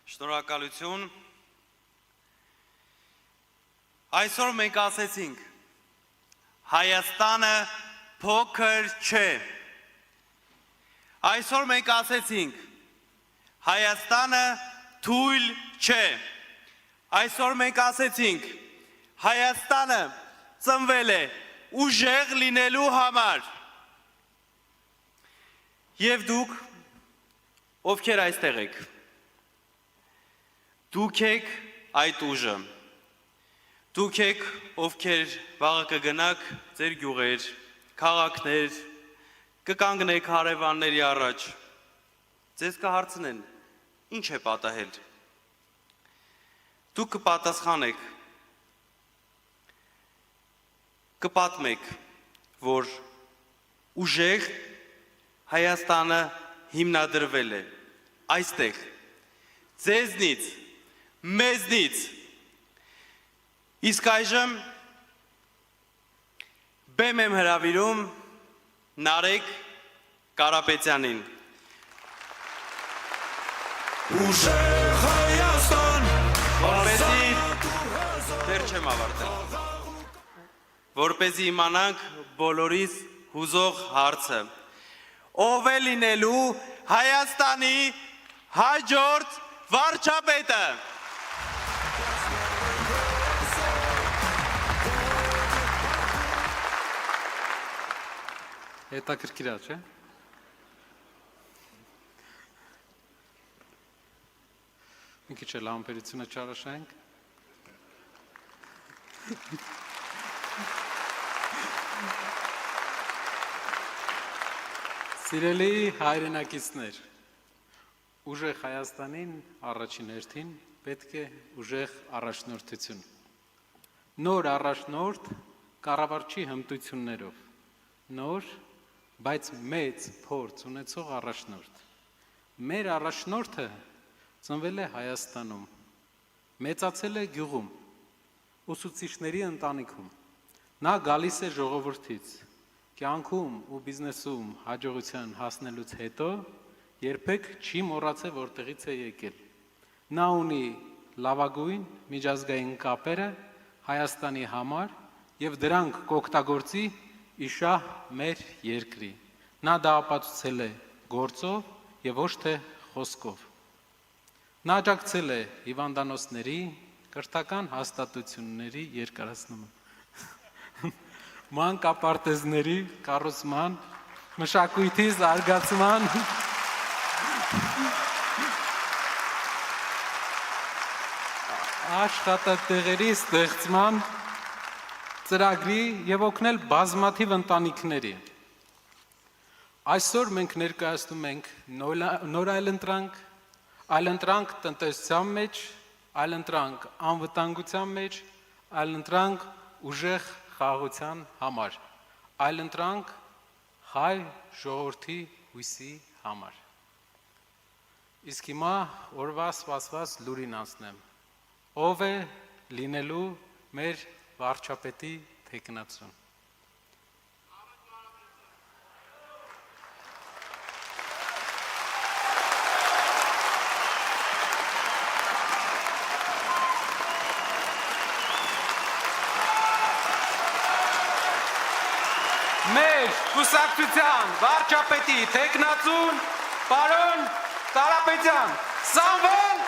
Շնորհակալություն։ Այսօր մենք ասեցինք, Հայաստանը փոքր չէ։ Այսօր մենք ասեցինք, Հայաստանը թույլ չէ։ Այսօր մենք ասեցինք, Հայաստանը ծնվել է ուժեղ լինելու համար։ Եվ դուք, ովքեր այստեղ եք, դուք եք այդ ուժը, դուք եք, ովքեր վաղը կգնաք ձեր գյուղեր, քաղաքներ, կկանգնեք հարևանների առաջ, ձեզ կհարցնեն, ինչ է պատահել, դուք կպատասխանեք, կպատմեք, որ ուժեղ Հայաստանը հիմնադրվել է, այստեղ, ձեզնից, մեզնից, իսկ այժմ բեմ եմ հրավիրում Նարեկ Կարապետյանին։ Ուժեղ Հայաստան, Որպեսզի դեռ չեմ ավարտել, որպեսզի իմանանք բոլորիս հուզող հարցը, ով է լինելու Հայաստանի հաջորդ վարչապետը։ Հետաքրքիր է, չէ՞։ Մի քիչ էլ համբերությունը չարաշենք։ Սիրելի հայրենակիցներ, ուժեղ Հայաստանին առաջին հերթին պետք է ուժեղ առաջնորդություն։ Նոր առաջնորդ կառավարչի հմտություններով, նոր, բայց մեծ փորձ ունեցող առաջնորդ։ Մեր առաջնորդը ծնվել է Հայաստանում, մեծացել է գյուղում, ուսուցիչների ընտանիքում։ Նա գալիս է ժողովրդից, կյանքում ու բիզնեսում հաջողության հասնելուց հետո երբեք չի մոռացել որտեղից է եկել։ Նա ունի լավագույն միջազգային կապերը Հայաստանի համար եւ դրանք կօգտագործի իշահ մեր երկրի։ Նա դա ապացուցել է գործով եւ ոչ թե խոսքով։ Նա աջակցել է հիվանդանոցների, կրթական հաստատությունների երկարացումը, մանկապարտեզների կառուցման, մշակույթի զարգացման, աշխատատեղերի ստեղծման ծրագրի եւ օգնել բազմաթիվ ընտանիքների։ Այսօր մենք ներկայացնում ենք նոր այլընտրանք տնտեսության մեջ, այլընտրանք անվտանգության մեջ, այլընտրանք ուժեղ խաղաղության համար, այլընտրանք հայ ժողովրդի հույսի համար։ Իսկ հիմա օրվա սպասված լուրին անցնեմ, ով է լինելու մեր վարչապետի թեկնածուն։ Մեր կուսակցության վարչապետի թեկնածուն պարոն Կարապետյան, Սամվել